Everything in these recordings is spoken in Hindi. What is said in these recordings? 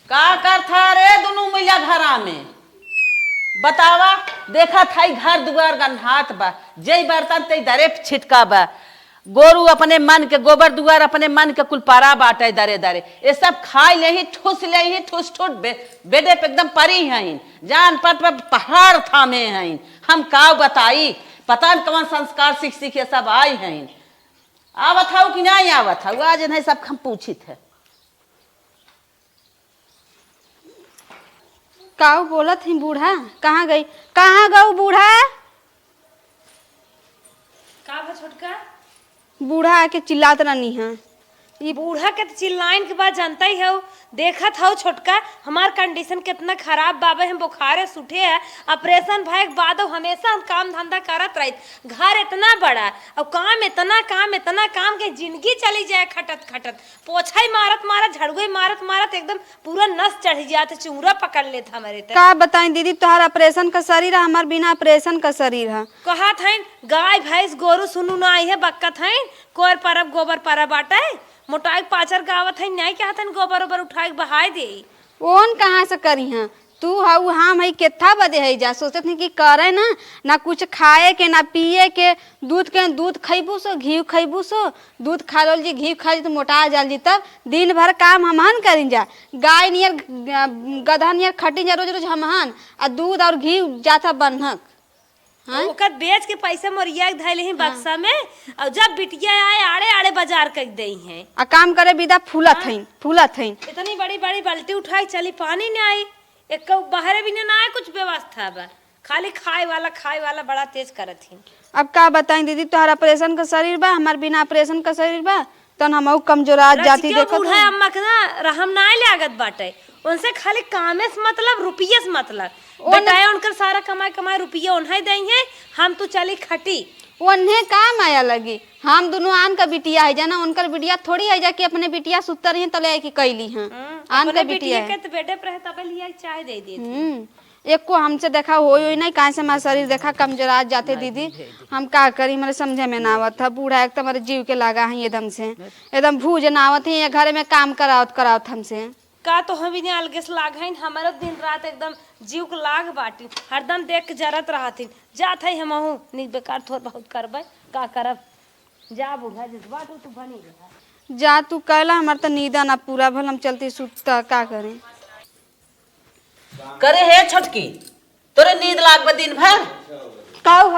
का कर था रे दोनों मैया घरा में बतावा। देखा था घर दुआर गन्हात बा, जय बर्तन ते दरे छिटका बा। गोरू अपने मन के गोबर दुआर अपने मन के कुलपारा बाटे दरे दरे। ये सब खाए ले ही ठूस ले ही ठूस ठूस बेडे पे एकदम परी हैं, जान पर पहाड़ थामे हैं। हम का बताई, पता न कौन संस्कार सीख सीख ये सब आई हैं। आवत हूँ कि नहीं आवत हूँ, आज नहीं सब हम पूछित है। काऊ बोलत ही बूढ़ा कहाँ गई, कहाँ गऊ बूढ़ा? का बा छोटका? बूढ़ा आके चिल्लात रहनी है। ये बूढ़ा के चिल्लाइन के बाद जानता ही हो, देखत हो छोटका हमार कंडीशन कितना खराब बाबे, हम बुखारे सुठे है, ऑपरेशन भाई के बाद हमेशा हम काम धंधा करत रही। घर इतना बड़ा और काम इतना काम के जिंदगी चली जाए खटत खटत। पोछा ही मारत मारत, झाड़ू ही मारत मारत एकदम पूरा नस चढ़ जाते, चूरा पकड़ लेता हमारे। का बताई दीदी, तोहार ऑपरेशन का शरीर है, हमार बिना ऑपरेशन का शरीर है। कहा था गाय भैंस गोरू सुनू ना आई है, बक्का था कोर परब गोबर परब बाटा है, मोटाई पाचर गावत है, न्याय क्या था गोबर ओबर उठाए बहाय दे। ओन कहाँ से करी हैं तू? हाउ हम है केथा बदे है जा सोचत नहीं कि करे ना ना कुछ खाए के ना पिए के। दूध खैबू सो, घी खैबू सो, दूध खा लो जी, घी खा तो मोटा जाल जी। तब दिन भर काम हमहन करी जा, गाय नियर गधा नियर खटी जा रोज रोज हमहन, आ दूध और घी जाता बन्हक। ओकर बेच के पैसा मोरिया के धैले ही बक्सा में, और जब बिटिया आए आड़े आड़े बाजार कर दई हैं। आ काम करे बिदा फूलत हईन। इतनी बड़ी बड़ी बाल्टी उठाई चली, पानी नहीं आई, एक बाहर भी ना आए कुछ व्यवस्था बा, खाली खाए वाला बड़ा तेज करत ही। अब का बताई दीदी, तोहरा ऑपरेशन का शरीर बा, हमार बिना ऑपरेशन का शरीर बा, तन हम कमजोरा जाती देखो। बूढ़ा अम्मा के ना रहम ना लागत बाटे, उनसे खाली कामे से मतलब रुपये से मतलब बताए, उनकर सारा कमाई रुपये उन्हें देंगे, हम तो चली खटी। उन्हें काम आया लगी, हम दोनों आन का बिटिया है जाना, उनकर बिटिया थोड़ी है जाके अपने बिटिया सुतर रही तले की कैली हैं। आन का बिटिया के तो बेटे पर तब लिया चाय दे दी। एक को हमसे देखा हो नहीं, कहाँ से हमारा शरीर देखा कमजोरा जाते दीदी। हम का करी, मेरे समझे में ना आवत था। बूढ़ा एक तो हमारे जीव के लगा है एकदम से, एकदम भूज ना आवत है, घर में काम करावत हमसे का तो हम भी अलगे से लाग है, हमारा दिन रात एकदम जीव के लाग बाटी, हरदम देख के जरत रहती। जात है हम नहीं बेकार थोड़ बहुत करबे, का करब। जा बूढ़ा जिस बात तू बनी रहा जा, तू कहला हमार तो नींद ना पूरा भल, हम चलती सुतता का करें। करे है छोटकी, तोरे नींद लाग दिन भर काऊ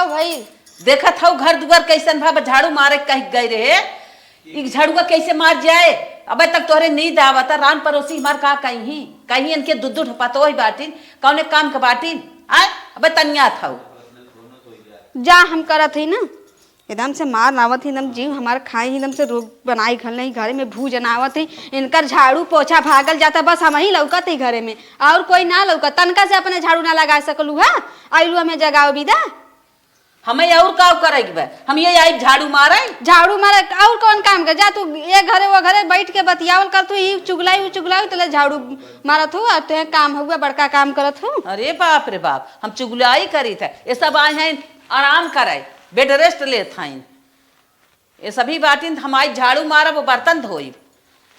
भाई देखत हूँ घर दुआर कैसन भा, झाड़ू मारे कह गए रे, झाड़ुआ कैसे मार जाए। अबे तक तोहरे नींद आवता, रान पड़ोसी मार का कहीं इनके दूध पतो ही बाटिन, कौने काम के बाटिन आए। अबे तनिया था जा, हम करत ही ना एकदम से मार नावत ही, एकदम जीव हमारे खाए एकदम से रोग बनाई घर नहीं, घरे में भूज नावत ही, इनकर झाड़ू पोछा भागल जाता, बस हम ही लौकत ही घरे में, और कोई ना लौकत। तनका से अपने झाड़ू ना लगा सकलू है, आइलू हमें जगाओ विदा। हमें और का करेगी, हम ये आई झाड़ू मारे और कौन काम कर। जा तू ये घरे वो घरे बैठ के बतियावल कर, तू ही चुगलाई तो झाड़ू मारत हो, और तुहे काम हुआ बड़का काम करत हो। अरे बाप रे बाप, हम चुगलाई करी थे, ये सब आए हैं आराम कराए, बेड रेस्ट ले थाइन। ये सभी बाटिन हमारी झाड़ू मारा, वो बर्तन धोई,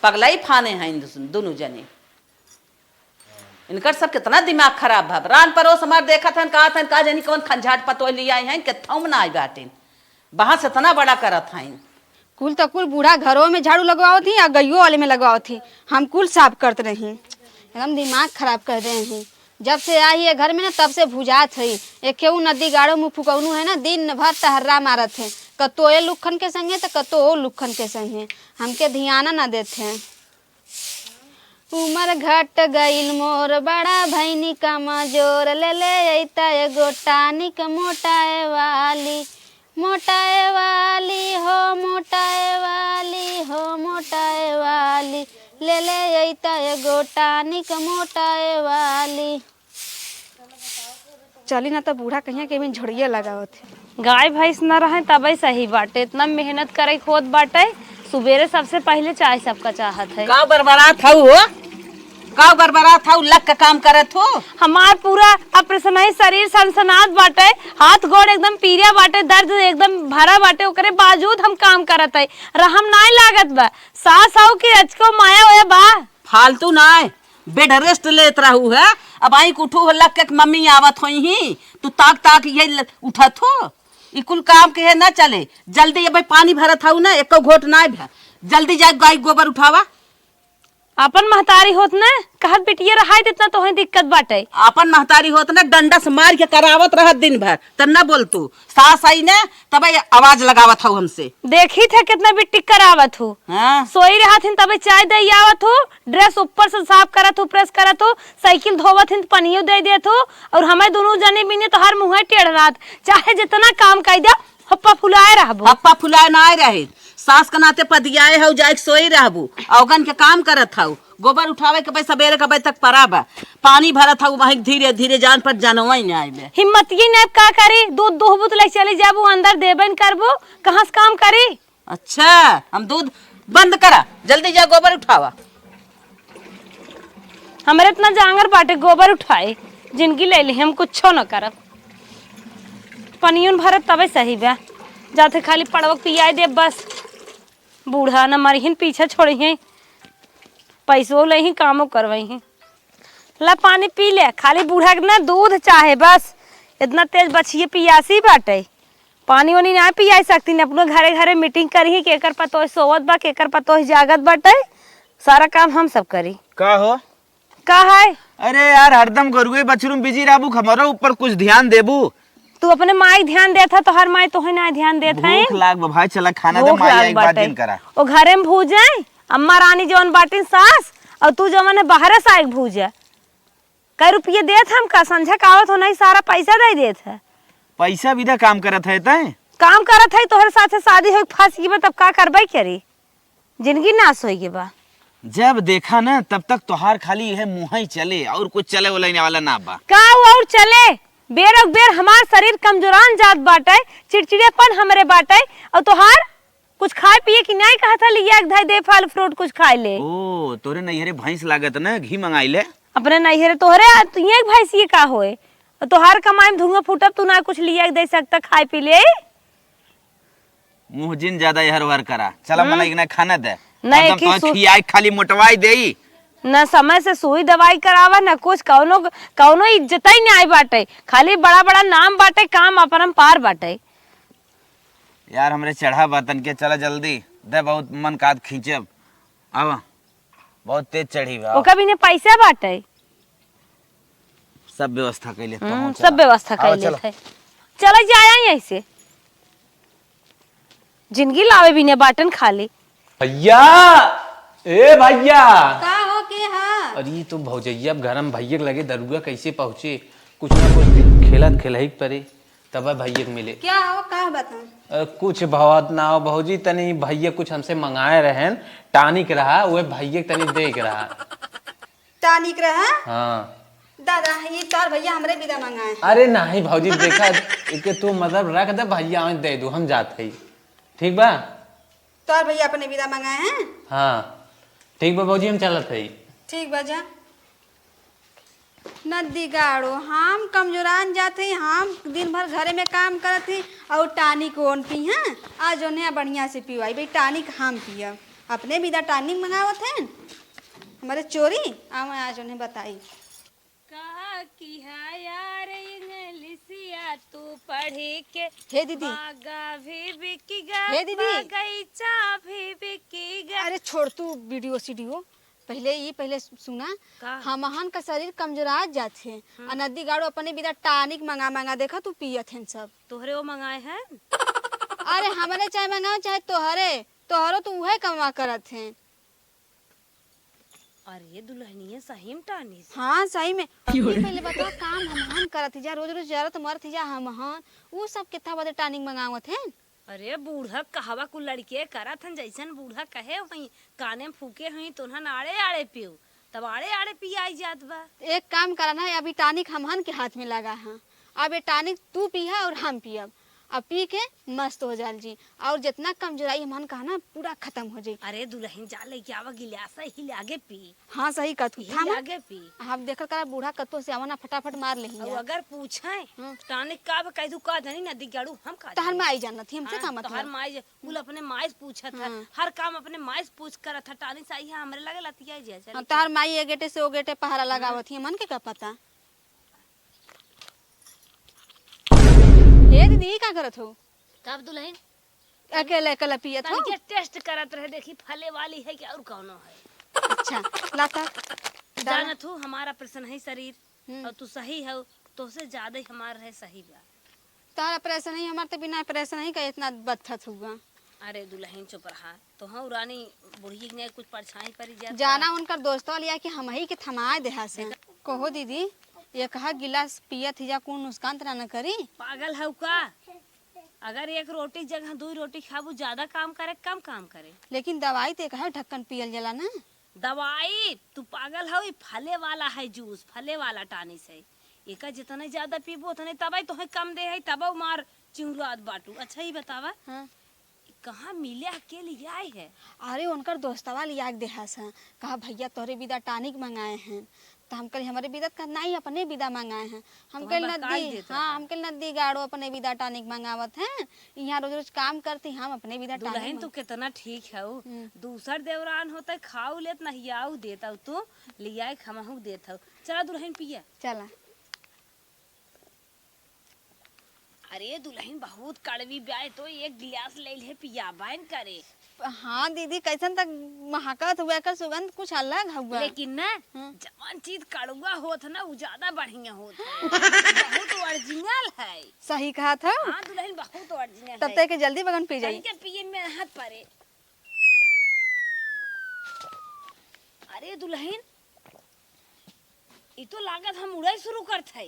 पगलाई फाने हैं दोनों जने। इनकर सब कितना दिमाग खराब भाव। रान परोस हमार देखा था, कहा जानी कौन खंझाट पतो लिया हैं, कितना में ना आई बाटिन, वहां से इतना बड़ा करत हैं। कुल तो कुल बूढ़ा घरों में झाड़ू लगवाओ थी, या गइयों वाले में लगवाओ थी, हम कुल साफ करते रही, एकदम दिमाग खराब कर रहे हैं। जब से आई है घर में ना, तब से भुजात है। एक केहू नदी गाड़ो मुँह फुकौनू है ना, दिन भर तहर्रा मारत है, कतो ये लुखन के संगे तो कतो ओ लुखन के संगे, हमके ध्यान ना देते हैं। उमर घट गईल मोर, बड़ा भैनी का मजोर, ले ले अइता एगो टानिक मोटाए वाली हो, मोटाए वाली, ले ले अइता एगो टानिक मोटाए वाली। चली ना तो बूढ़ा कहीं के भी झड़िया लगावत है। गाय भैंस न रहे तब सही बाटे, इतना मेहनत करे खोद बाटे, सुबेरे सबसे पहले चाय सबका चाहत है। का बरबरात था लग का काम करत हो। हमार पूरा ऑपरेशन है, शरीर सनसनात बाटे, हाथ गोड़ एकदम पीरिया बाटे, दर्द एकदम भरा बाटे, ओकरे बावजूद हम काम करत है, रहम नहीं लागत बा। सास आऊ की अचको माया होया बा, फालतू ना बेड रेस्ट लेत रहू है। अब आई उठू हल्ला के मम्मी आवत होई ही तू ताक ताक ये उठत हो। ई कुल काम के है ना चले। जल्दी अब पानी भरत हूँ ना, एको घोट ना भे। जल्दी जा गाय गोबर उठावा। अपन महतारी होत ना कहत बिटिया रहाई इतना तो है दिक्कत बाटे। अपन महतारी होत ना डंडा से मार के करावत रहत दिन भर त न बोल तू। सास आई ने तब आवाज लगावत हूँ हमसे। देखी थे कितना बिट्टी करावत हूँ। हाँ सोई रहा थी तबे चाय दे आवत हो, ड्रेस ऊपर से साफ करत हो, प्रेस करत हो, साइकिल धोवत थी पनियो दे देत हो। और हमें दोनों जने बिने तो हर मुँह टेढ़ रात चाहे जितना काम कर दिया हप्पा फुलाए रहबो। हप्पा फुलाए ना आए रहे। सास के नाते पदियाए हूँ जाए सोई रहबू। औगन के काम करत हूँ। गोबर उठावे के भाई सवेरे के तक पराब पानी भरत हूँ वहीं धीरे धीरे जान पर जानवा ही आए। हिम्मत ही न का करी दूध दोहबू तो ले चली जाबू अंदर देबन करबो कहाँ से काम करी। अच्छा हम दूध बंद करा। जल्दी जा गोबर उठावा। हमारे इतना जांगर बाटे गोबर उठाए जिंदगी ले ली हम कुछ न करब। पनियन भरत तबे सही बा जाते खाली पड़वक पियाई दे बस। बूढ़ा न मरिहिन पीछे छोड़ी हैं पैसों ले ही कामों करवाई हैं। ला पानी पी ले खाली बूढ़ा के ना दूध चाहे बस। इतना तेज बचिए पियासी बाटे पानी वानी ना पिया सकती न। अपने घरे घरे मीटिंग करी केकर पतो सोवत बा केकर पतो जागत बाटे। सारा काम हम सब करी का हो का है। अरे यार हरदम गरुए बछरू बिजी रहबू हमारो ऊपर कुछ ध्यान देबू। तू अपने माई ध्यान देता तो हर माई तो है ना ध्यान देता है। भूख लाग बा भाई चला खाना दे माई एक बात दिन करा। ओ घरे में भूजे अम्मा रानी जवन बाटिन सास और तू जवन है बाहर से आए भूजे। कई रुपये देत हम का संझा कावत हो नहीं सारा पैसा दे देत है। पैसा विदा काम करत है तय काम करत है तोहर साथे शादी हो फंस गई तब का करबई करी जिंदगी नाश होई बा। जब देखा ना तब तक तोहार खाली यह मुंह ही चले और कुछ चले वाला ना बा। का और चले बेर बेर हमार शरीर कमजोरान जात बाटे चिड़चिड़ेपन हमरे बाटे और तोहार कुछ खाए पिए की नहीं कहा था लिया एक धाई दे फल फ्रूट कुछ खाए ले। ओ तोरे नैहरे भैंस लागत ना घी मंगाई ले। अपने नैहरे तोहरे तू एक भैंसी का होए और तोहार कमाई में धुआं फूटब तू ना कुछ लिया दे सकता खाए पी ले। मुंह जिन ज्यादा यहर वर करा चला मन एक ना खाना दे नहीं एकदम तो खियाई खाली मोटवाई देई न समय से सुई दवाई करावा न कुछ कौनो कौनो इज्जत ही नहीं आई बाटे। खाली बड़ा बड़ा नाम बाटे काम अपरम पार बाटे। यार हमरे चढ़ा बातन के चला जल्दी दे बहुत मन काद खींचब आवा बहुत तेज चढ़ी बा। ओका भी ने पैसा बाटे सब व्यवस्था कैले सब व्यवस्था कर लेते चला जाया ऐसे जिंदगी लावे भी ने बाटन खाली। भैया ए भैया का हो के हा। अरे तुम भौजैया गरम भैया लगे दरुआ कैसे पहुँचे कुछ ना कुछ खेलत खेलही परे तब भैया मिले। क्या हो का बता। कुछ भवत ना हो भौजी तनी भैया कुछ हमसे मंगाए रहन टानिक रहा वो भैया तनी देख रहा टानिक रहा। हाँ दादा ये तार भैया हमरे विदा मंगाए। अरे नहीं भौजी देखा एक तू मतलब रख दे भैया दे दू हम जाते ही ठीक बा। तार भैया अपने विदा मंगाए हैं। हाँ ठीक बा भौजी हम चलत है। ठीक बजा नदी गाड़ो हम कमजोरान जाते हम दिन भर घरे में काम करत ही और टानिक ओन पी हैं आज उन्हें बढ़िया से पीवाई भाई टानिक हम पियब अपने विदा टानिक मंगावत हैं हमारे चोरी आ मैं आज उन्हें बताई। कहा कि है यार इंग्लिशिया तू पढ़ी के हे दीदी बागा भी बिकेगा हे दीदी बगीचा भी बिकेगा। अरे छोड़ तू वीडियो सीडियो पहले सुना हमहन का शरीर कमजोरा जाते हैं और नदी गाड़ो अपने बिना टानिक मंगा मंगा देखा तू पियत हैं सब तोहरे वो मंगाए हैं। अरे हमारे चाहे मंगाओ चाहे तोहरो तो उहे कमा करत हैं। अरे दुल्हनिया सही में टानी हाँ सही में पहले बता काम हमहन करत जा रोज रोज जरूरत मरत जा हमहन वो सब कितना बदे टानिक मंगावत हैं। अरे बूढ़ा कहवा कुल लड़के करत हन जैसन बूढ़ा कहे वही काने में फूके हुई तुहन आड़े आड़े पियो तब आड़े आड़े पियाई जात बा। एक काम करना है अभी टानिक हमहन के हाथ में लगा है अब ये टानिक तू पिया और हम पियब अब पी के मस्त हो जाल जी। और जितना कमजोराई हमन कहा ना पूरा खत्म हो जाई। अरे दुल्हन जा लेके आवा गिलासा ही लागे पी, हाँ सही कहतू ही था लागे पी। हम देखल करा बूढ़ा कतो से आवना फटाफट मार ले और अगर पूछे हाँ। टानिक का कह दू का जानी ना दिगाड़ू हम का तहर में आई जाना थी हमसे का तो हर मतलब। माई कुल अपने माई से पूछत है, हाँ। हर काम अपने माई से पूछ कर था। टानी से आई है हमरे लगे लतिया जे चल। हाँ, तहर माई ए गेटे से ओ गेटे पहरा लगावत थी मन के का पता। ए दीदी का करत हो? कब दुल्हन अकेले अकेले पियत हो? तनिके टेस्ट करत रहे देखी फले वाली है कि और कौनो है। अच्छा लाता जानत हो हमारा प्रश्न है शरीर हम्म। और तू सही है तो से ज्यादा ही हमारा है सही बा। तारा ऑपरेशन नहीं हमार तो बिना ऑपरेशन नहीं का इतना बत्थत हुआ। अरे दुल्हन चुप रहा तो हाँ रानी बुढ़ी ने कुछ परछाई पड़ी जाना उनकर दोस्तों लिया कि हम ही के थमाए देहा से कहो दीदी ये कहा गिलास पियत ही जा कौन नुकसान तना न करी। पागल है का? अगर एक रोटी जगह 2 रोटी खाबू ज्यादा काम करे कम काम करे। लेकिन दवाई ते कहा ढक्कन पियल जला ना। दवाई तू पागल है फले वाला है जूस फले वाला टानी से एक जितने ज्यादा पीबो उतने तबाई तो कम दे है तब मार चिंगुरात बाटू। अच्छा ही बतावा हाँ। कहाँ मिले के लिए आए है? अरे उनकर दोस्तवा लिया के देहा से कहा भैया तोरे विदा टानिक मंगाए हैं तो हम कल हमारे विदा का नहीं अपने विदा मंगाए हैं। हम कल नदी हाँ हम कल नदी गाड़ो अपने विदा टानिक मंगावत हैं यहाँ रोज रोज काम करती हम अपने विदा दुल्हन टानिक तू कितना ठीक है दूसर देवरान होता खाऊ लेत नहियाऊ देता तू लिया खमहू देता। चला दुल्हन पिया। चला। अरे दुल्हन बहुत कड़वी ब्याह तो एक गिलास ले ले पिया बैन करे। हाँ दीदी कैसन तक महकत हुआ कर सुगंध कुछ अलग हुआ। लेकिन ना जवान चीज कड़वा होत ना वो ज्यादा बढ़िया होत है। बहुत ओरिजिनल है। सही कहा था। हाँ दुल्हन बहुत ओरिजिनल तब तक के जल्दी बगन पी जाई। के पिए में हाथ परे। अरे दुल्हन ये तो लागत हम उड़ाई शुरू करत है।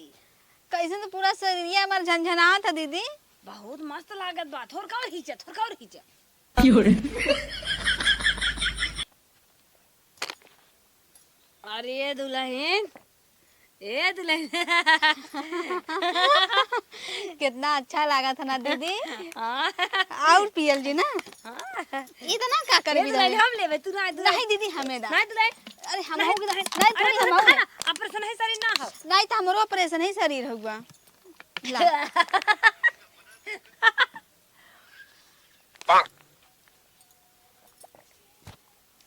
कैसे तो पूरा शरीर हमार झनझना था दीदी। बहुत मस्त लागत बा। थोड़ का और खींचा थोड़ का और खींचा। अरे दुल्हन ए दुल्हन कितना अच्छा लगा था ना दीदी। हाँ। और पियल जी ना इतना का कर भी दुल्हन हम लेवे तू ना नहीं दीदी हमें दा नहीं दुल्हन अरे हम नहीं हो दुल्हन नहीं थोड़ी हम हो ऑपरेशन है शरीर ना हो। नहीं तो हमरो ऑपरेशन ही शरीर हुआ। ला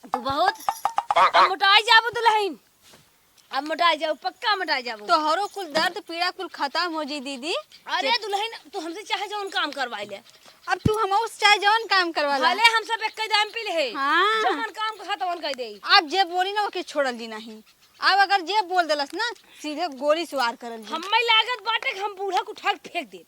तू बहुत अब मोटाई जाबो दुल्हन अब मोटाई जाओ पक्का मोटाई जाबो। तो हरो कुल दर्द पीड़ा कुल खत्म हो जी दीदी। अरे दुल्हन तू हमसे चाहे जौन काम करवाई ले। अब तू हम उस चाहे जौन काम करवा ला। भले हम सब एक दाम पी ले हाँ। जौन काम का तवन कह दे। अब जे बोली ना ओके छोड़ल जी नहीं। अब अगर जे बोल देलस ना सीधे गोली सवार करल जी। हमें लागत बाटे कि हम बूढ़ा को उठा के फेंक दे।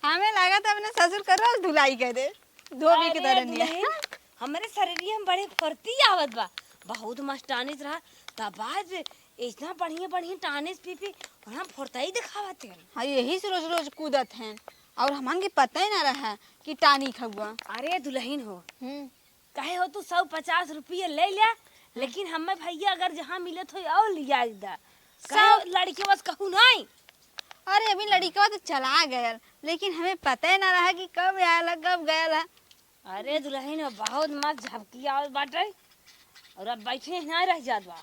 हमें लागत अपने ससुर करो धुलाई कर दे धोबी के तरह नहीं। दुल्हन हमारे शरीर में बड़े फुर्ती आवत बा। बहुत मस्त टानिस रहा तब आज इतना बढ़िया बढ़िया टानिस पी पी वहाँ फुर्ताई दिखावत है। हाँ यही से रोज रोज कूदत हैं और हमन के पता ही ना रहा कि टानी खगुआ। अरे दुल्हन हो कहे हो तू 150 रुपये ले लिया लेकिन हमें भैया अगर जहाँ मिले तो और लिया दा सब लड़की बस कहूँ नहीं। अरे अभी लड़का तो चला गया लेकिन हमें पता ही ना रहा कि कब आया कब गया। अरे दुल्हन बहुत मस्त झपकी आवत बाटे और अब बैठे नहीं रह जात बा।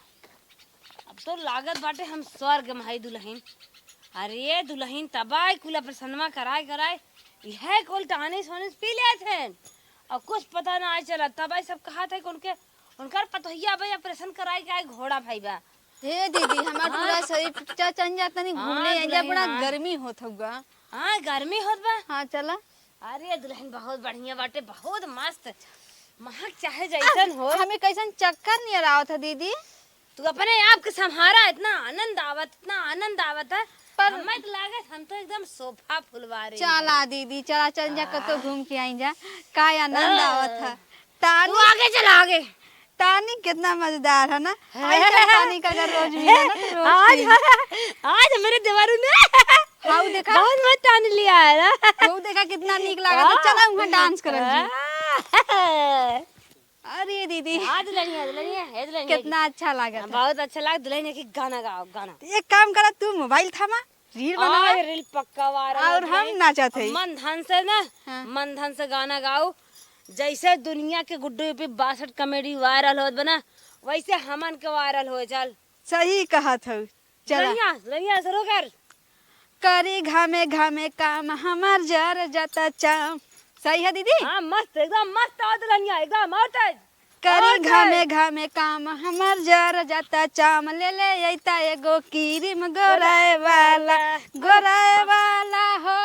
अब तो लागत बाटे हम स्वर्ग में है दुल्हन। अरे दुल्हन तबाई कुल प्रसन्नमा कराए कराए यह कुल टानिस वानिस पी ले थे और कुछ पता ना आए चला तबाई सब कहा था कि उनकर पतोहिया भाई ऑपरेशन कराए के आए घोड़ा भाई बा। हे दीदी हमारा पूरा शरीर चन जाता नहीं घूमने जा बड़ा हाँ। गर्मी होत होगा। हाँ गर्मी होत बा। हाँ चला। अरे दुल्हन बहुत बढ़िया बाटे बहुत मस्त महक चाहे जैसन हो। हमें कैसन चक्कर नहीं रहा था दीदी। तू अपने आप के संहारा इतना आनंद आवत है पर हमें तो लागत हम तो एकदम सोफा फुलवारी। चला दीदी चला चल जा कतो घूम के आई जा का आनंद आवत था। तानी तू आगे चला आगे। तानी कितना मजेदार है ना। ऐसा तानी का अगर रोज मिले ना तो रोज आज मेरे देवरू ने हाउ देखा बहुत मस्त टान लिया है ना। हाउ देखा कितना नीक लगा तो चला वहां डांस करल जी। अरे दीदी दुल्हन कितना अच्छा लगा था। बहुत अच्छा लगा दुल्हन के गाना गाओ गाना। एक काम करा तू मोबाइल थामा रील बनावा आज रील पक्का वायरल और हम नाचत है। मन धन से ना हाँ। मन धन से गाना गाओ। जैसे दुनिया के गुड्डू पे 62 कॉमेडी वायरल होत बना वैसे हमन के वायरल हो चल। सही कहत हो। चला लइया लइया शुरू कर। करी घामे घामे काम हमार जर जाता चाम। सही है दीदी? हाँ मस्त एकदम मस्त हो दुल्हनिया एकदम और तेज। करी घामे घामे काम हमार जर जाता चाम ले ले अइता एगो क्रीम गोराए वाला हो गोराए वाला हो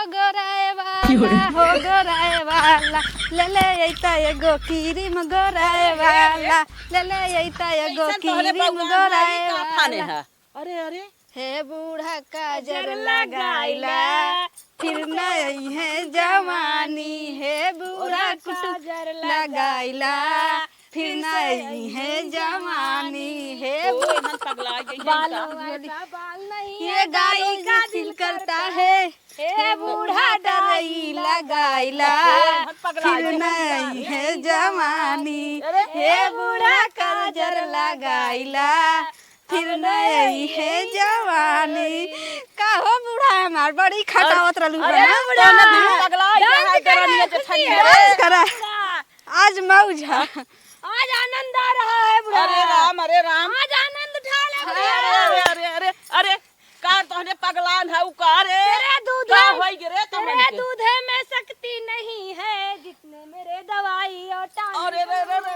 गोराए वाला ले ले अइता एगो क्रीम गोराए वाला ले ले अइता एगो क्रीम गोराए वाला। अरे अरे हे बूढ़ा काजर लगाइला फिर नहीं है जवानी। हे बूढ़ा काजर लगाइला फिर नहीं है जवानी। हे ये गाई का दिल करता है। हे बूढ़ा डरई लगाइला फिर नहीं है जवानी। हे बूढ़ा काजर लगाइला फिर नहीं है जवानी। का हो बूढ़ा हमार बड़ी खटावत रहलू करा आज मौज है। आज आनंद आ रहा है बुढ़ा। अरे राम आज आनंद उठा ले अरे अरे अरे अरे अरे का तोहने पगलान है का रे? तेरे दूध का है, होई गिरे तो तेरे दूध में शक्ति नहीं है जितने मेरे दवाई और अरे रे रे रे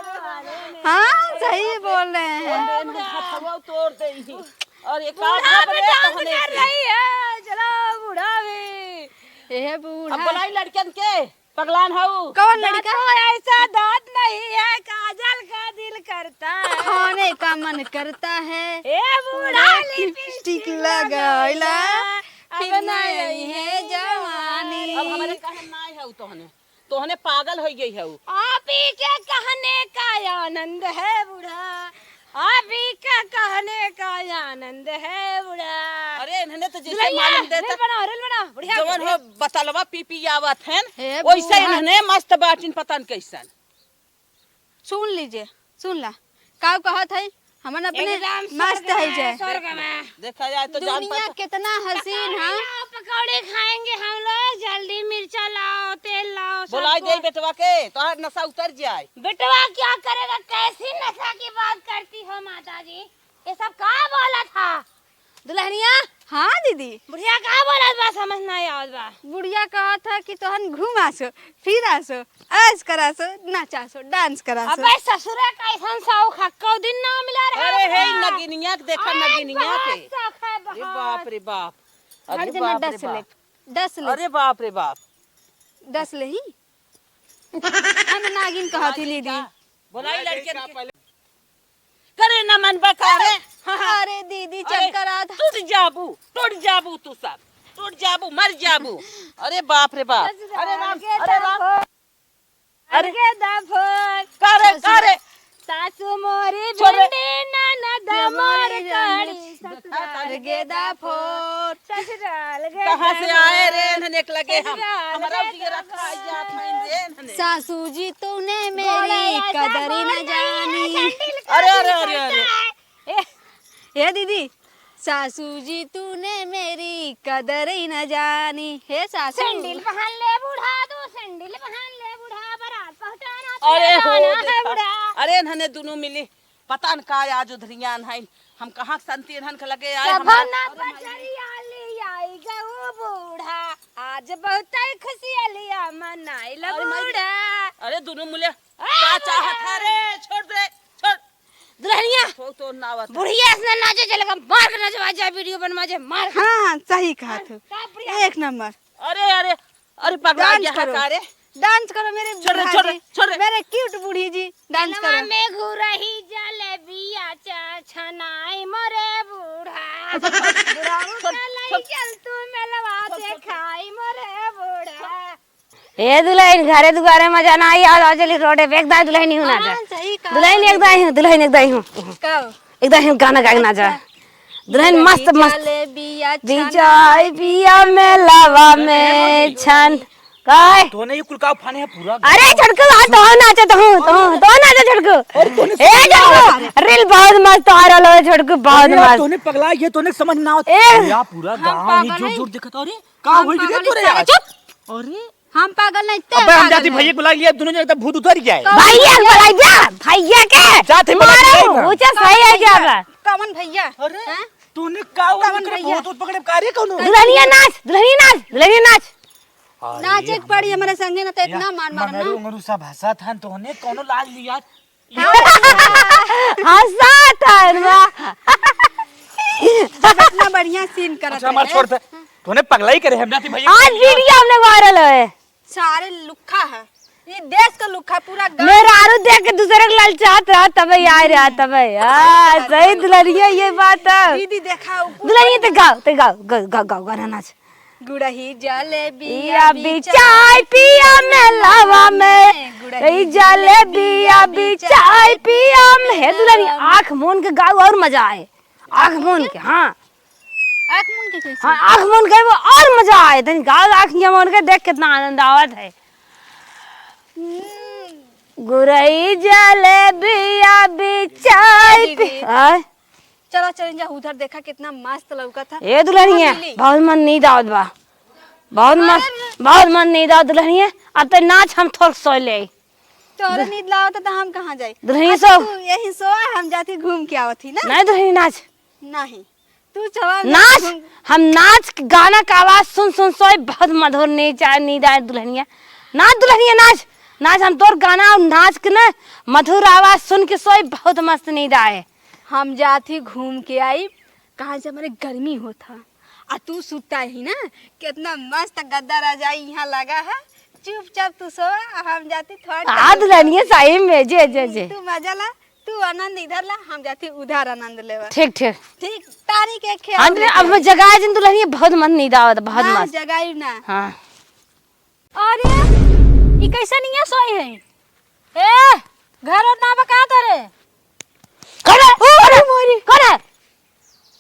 हाँ सही बोल रहे हैं। हथवा तोड़ दे ही। और ये का बूढ़ा खबर भी है टांग तोहने कर के? रही है। चलो बूढ़ा भी हे अब बूढ़ा बुलाई लड़कन के पगलान हऊ। कौन लड़का? दांतों ऐसा दांत नहीं है काजल का दिल करता है। खाने का मन करता है। ए बूढ़ा लिपस्टिक लगाइला फिर अब नहीं है जवानी। अब हमारे कहे नाय हऊ तोहने तोहने पागल हो गई हऊ। आप ही के कहने का आनंद है बूढ़ा। आप ही के कहने का आनंद है बूढ़ा। अरे इन्होंने तो जैसे दुल्हनिया, मालूम देता रील बना बढ़िया। जवन हो बतलवा पी आवत हैं हे वैसे बूढ़ा। इन्होंने मस्त बाटिन पतन कैसन। सुन लीजिए सुन ला का कहत है हमन अपने एकदम मस्त स्वर्ग है में, जे। स्वर्ग में। देखा जाए तो जान दुनिया पता कितना हसीन है। पकौड़े खाएंगे हम लोग। जल्दी मिर्चा लाओ तेल लाओ सब बुलाई कुछ। दे बेटवा के तोहर नशा उतर जाए। बेटवा क्या करेगा? कैसी नशा की बात करती हो माता जी? ये सब कहाँ बोला था दुल्हनिया? हाँ दीदी बुढ़िया कहाँ बोला बा? समझ नहीं आवत बा। बुढ़िया कहा था कि तोहन घुमासो फिरासो ऐस करासो नाचासो डांस करासो। अबे ससुरे कैसन शौक है? कौ दिन ना मिला रहा अरे हे है। नगिनिया के देखा अरे नगिनिया के। बहुत शौक है, अरे बहुत। बाप रे बाप हर अरे दिन बाप रे 10 ले बाप 10 ले अरे बाप रे बाप 10 ले ही हम नागिन कहत ही दीदी। बुलाई लड़कन के करे न मन बकारे। अरे दीदी चक्कर आता। टूट जाबू तू सब टूट जाबू मर जाबू। अरे बाप रे बाप अरे राम अरे राम अरे दफर करे सासू मोरी छोड़े। भिंडी ननद मोर कड़ी ससुराल गेदा फोर। ससुराल गे कहाँ से आए रे इन्हने के लगे हम ससुराल हमारा गे उसी रखा जात हैं रे इन्हने। सासू जी तूने मेरी कदर ही न जानी। अरे अरे अरे अरे हे दीदी सासू जी तूने मेरी कदर ही न जानी। हे सासू सैंडल पहन ले बूढ़ा तू सैंडल पहन ले बूढ़ा बारात पहुंचाना अरे तुझे हो जाना है देखा। बूढ़ा। अरे इन्हने दोनों मिली पता न का आज उधरियान है हम कहाँ संती इन्हन के लगे आए जब हमार। ना पचरिया ले आई गऊ बूढ़ा आज बहुत खुशियालिया मनाई ल बूढ़ा। अरे दोनों मुले क्या चाहत है रे छोड़ दे छोड़ दुल्हनिया तो नावत बुढ़िया से नाचे चलेगा मार के नचवा जाए वीडियो बनवा जाए मार के। हाँ हाँ सही कहा तू का बुढ़िया? एक नंबर। अरे अरे अरे पगला डांस गया करो। है का रे डांस करो मेरे छोड़ बूढ़ा छोड़ जी। छोड़ मेरे क्यूट बूढ़ी जी डांस नवा करो। में घुरही जलेबिया छनाई मरे बूढ़ा बूढ़ा उठलई चल तू मेलवा से खाई मरे बूढ़ा। ए दुल्हन घरे दुआरे मजा ना आई आ चली रोडे पे एकदा दुल्हन हूं ना जा हाँ, सही कहा। दुल्हन एकदा हूं कहो एकदा हूं गाना गा ना जा दुल्हन मस्त मस्त जलेबिया बिचाई पिया मेलवा में छन काय तो नहीं कुल का फाने है पूरा अरे छड़को आ तो नाचे तो नाचे छड़को ए छोटकू रील बहुत मस्त आ रहा है छोटकू बहुत मस्त तूने पगला ये तूने समझ ना ए या पूरा गांव ही जोर जोर देखत अरे का होई रे तोरे यार अरे हम पागल नहीं अबे हम जाती भैया बुला लिया दोनों जने भूत उतर गया है भैया बोला जा भैया के जाते मारो ऊंचा सही है जा बा कौन भैया अरे तूने का भूत पकड़े कार्य कौन दुल्हनिया नाच दुल्हनिया नाच नाचे के पड़ी हमारे संगे ना तो इतना मार मार ना मंगरू सा भाषा था तोने कोनो लाज लिया हंसा था ना इतना बढ़िया सीन करत अच्छा मार छोड़ दे तूने पगला ही करे हम जाती भैया आज वीडियो हमने वायरल है सारे लुक्खा है ये देश का लुक्खा पूरा गाँव मेरा आरू देख के दूसरे को ललचात रहा तब आ रहा तब यार सही दुल्हनिया ये बात है दीदी देखा दुल्हनिया तो गाओ गाना नाच गुड़ही जलेबी पिया भी चाय पिया में लावा में रही जलेबिया भी चाय पिया में हे दुल्हनिया आँख मूंद के गाओ और मजा आए आँख मूंद के हाँ आँख मूंद के कैसे हाँ आँख मूंद के वो और मजा आए तनी गाओ आँख मूंद के देख कितना आनंद आवत है गुरई जलेबिया भी चाय पिया चलो चल जा उधर देखा कितना मस्त लौका था ए दुल्हनिया बहुत मन नींद आवत बा बहुत मन नींद आवत दुल्हनिया अब तो नाच हम थोड़ा सो ले तोरे नींद लावत तो हम कहाँ जाए दुल्हनिया अच्छा, सो तू यही सोआ हम जाती घूम के आवत थी ना नहीं दुल्हनिया नाच नहीं तू चला नाच हम नाच गाना का आवाज सुन सोए बहुत मधुर नींद आए दुल्हनिया नाच नाच हम तोर गाना और नाच के ना मधुर आवाज सुन के सोए बहुत मस्त नींद आए हम जाती घूम के आई कहाँ से हमारे गर्मी होता आ तू सुता ही ना कितना मस्त गद्दा रजाई यहाँ लगा है चुपचाप तू सो हम जाती थोड़ा दुल्हनिया सही में जे तू मजा ला तू आनंद इधर ला हम जाती उधर आनंद लेवा ठीक ठीक तारी के ख्याल अब जगह जिन दुल्हनिया बहुत मन नींद आवत बहुत हाँ, मस्त जगाई ना हाँ अरे ये कैसे नहीं है सोई है ए घर और ना बका तोरे करे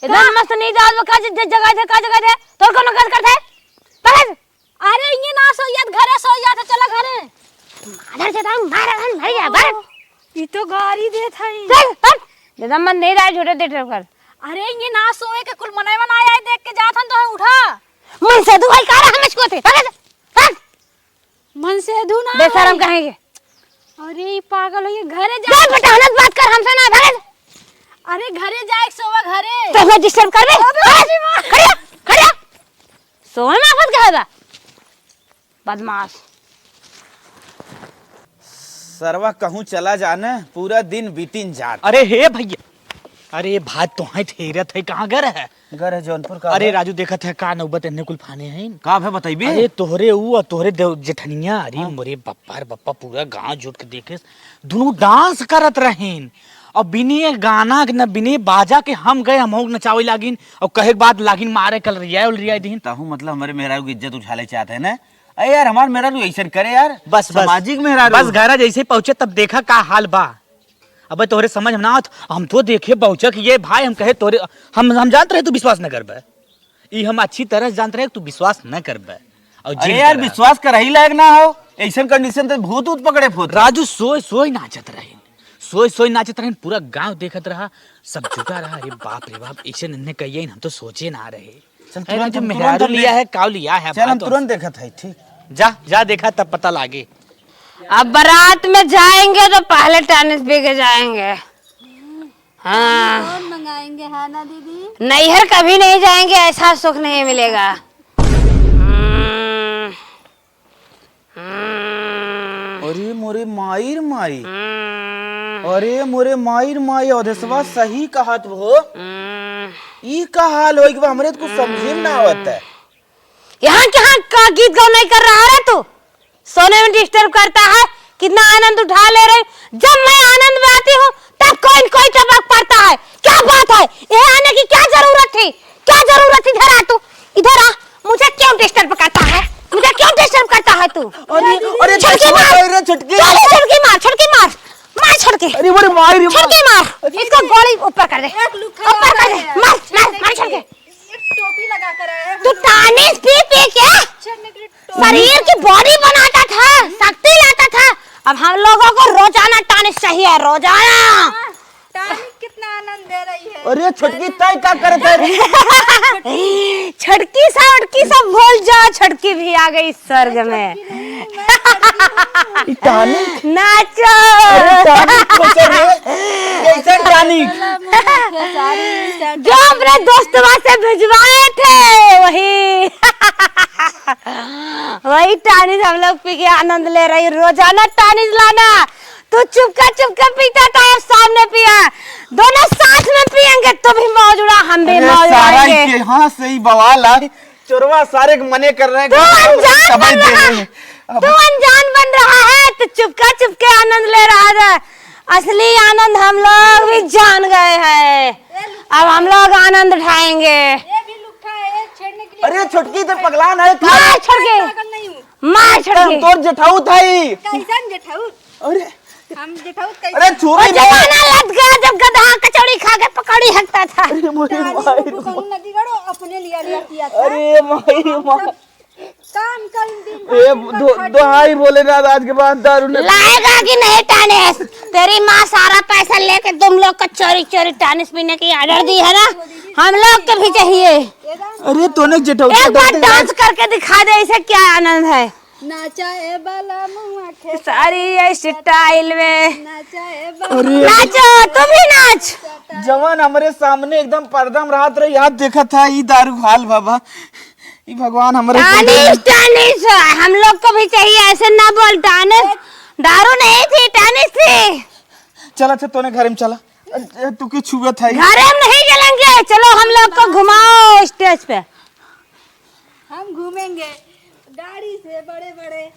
इधर मस्त नहीं जाओ का जगह दे तोर कोनो गल करते पकड़ अरे ये ना सो याद घरे सो याद चला घरे इधर से दाम भाई जा बर ये तो गाड़ी दे था चल हट जदा मन नहीं रहा छोटे देटर कर अरे ये ना सोए के कुल मनाई बनाया है देख के जात हन तो उठा मन से तू भाई का रहा हमको थे पकड़ हट मन से धू ना बेशरम कहेंगे अरे ये पागल हो ये घरे जा जा बेटा हनत बात कर हमसे ना पकड़ अरे घरे जाए सोवा घरे तो मैं डिस्टर्ब कर बे खड़ा सोए में आफत कहेगा बदमाश सरवा कहूँ चला जाना पूरा दिन बीतिन जात अरे हे भैया अरे भात तो है ठेरत है कहाँ घर है घर है जौनपुर का अरे राजू देखत है का नौबत इन्ने कुल फाने हैं का है बताइबे अरे तोहरे ऊ और तोहरे जेठनिया अरे मोरे बप्पा रे बप्पा पूरा गांव जुट के देखे दोनों डांस करत रहेन और बिने गाना न बिने बाजा के हम गए हम नचावे लागिन और कहे के बाद लागिन मारे कल रिया दिन ताहू मतलब हमारे मेहरारू की इज्जत उठा ले चाहते हैं ना अरे यार हमारे मेहरारू ऐसा करे यार बस सामाजिक मेहरारू बस घर जैसे पहुंचे तब देखा का हाल बा अबे तोहरे समझ में ना आवत हम तो देखे पहुंचे कि ये भाई हम कहे तोरे हम जानते रहे तू विश्वास न करबे ई हम अच्छी तरह जानते रहे तू विश्वास न करबे और अरे यार विश्वास कर ही लायक ना हो ऐसा कंडीशन तो भूत ऊत पकड़े फूट राजू सोई नाचत रहे सोई नाचत रहे पूरा गांव देखत रहा सब जुटा रहा अरे बाप रे बाप ऐसे नन्हे कहिए हम तो सोचे ना रहे चल तुरंत तुरंत मेहरारू लिया है काव लिया है चल हम तुरंत देखा था ठीक जा देखा तब पता लागे अब बारात में जाएंगे तो पहले टेनिस पी के जाएंगे हाँ मंगाएंगे है ना दीदी नैहर कभी नहीं जाएंगे ऐसा सुख नहीं मिलेगा अरे मोरे माई अरे मोरे माई अधेसवा सही कहत हो ई का हाल होई कि हमरे तो कुछ समझे में ना आवत है यहाँ का गीत गाओ नहीं कर रहा है तू सोने में डिस्टर्ब करता है कितना आनंद उठा ले रहे जब मैं आनंद में आती हूँ तब कोई टपक पड़ता है क्या बात है यहाँ आने की क्या जरूरत थी इधर आ तू इधर आ मुझे क्यों डिस्टर्ब करता है तू अरे छुटकी मार छुटकी अरे मोरे माई छुटकी मार इसको गोली ऊपर कर दे मार छुटकी टोपी लगा कर आया तू टेनिस पी के शरीर की बॉडी बनाता था शक्ति लाता था अब हम लोगों को रोजाना टानिक चाहिए, रोजाना। कितना आनंद दे रही है। अरे छुटकी तय क्या करता है? छटकी सब भूल जाओ, छटकी भी आ गई स्वर्ग में। टानिक? नाचो। कैसे टानिक? जो अपने दोस्तों से भिजवाए थे वही टानिक हम लोग पी के आनंद ले रही। रोजाना टानिक लाना। तू चुपका पीता था, सामने पिया, दोनों साथ में पियेंगे तो भी मौज उड़ा, हम भी मौज उड़ाएंगे। हाँ सही बवाल है। चोरवा सारे मने कर रहे हैं। तू अनजान बन रहा है तो चुपके आनंद ले रहा है। असली आनंद हम लोग भी जान गए हैं। अब हम लोग आनंद उठाएंगे। अरे छुटकी तो पगला नहीं। मार छड़के तोर जेठाऊ था ही। कैसन जेठाऊ? अरे हम जेठाऊ अरे छुरी जमाना लग गया जब गधा कचौड़ी खा के पकौड़ी हकता था। अरे मोरे माई। नदी गड़ो अपने लिया किया था। अरे माई माई। काम कर दिन दोहाई भोलेनाथ आज के बाद दारू ने लाएगा कि नहीं टानिस? तेरी माँ सारा पैसा लेके तुम लोग को चोरी टानिस पीने की ऑर्डर दी है ना, हम लोग के भी चाहिए। अरे तूने जेठाऊ एक बार डांस करके दिखा दे, इसे क्या आनंद है। नाचा ए बाला मुआ सारी स्टाइल में अरे नाचो, तुम भी नाच। जवान हमारे सामने एकदम पर्दा में रात रही याद देखा था। ये दारू हाल बाबा, ये भगवान हमारे टानिस हम लोग को भी चाहिए। ऐसे ना बोल, टानिस दारू नहीं थी, टानिस थी। चला अच्छा तूने घर में चला। तू की छुआ था। घर में नहीं चलेंगे, चलो हम लोग को घुमाओ स्टेज पे। हम घूमेंगे गाड़ी से बड़े बड़े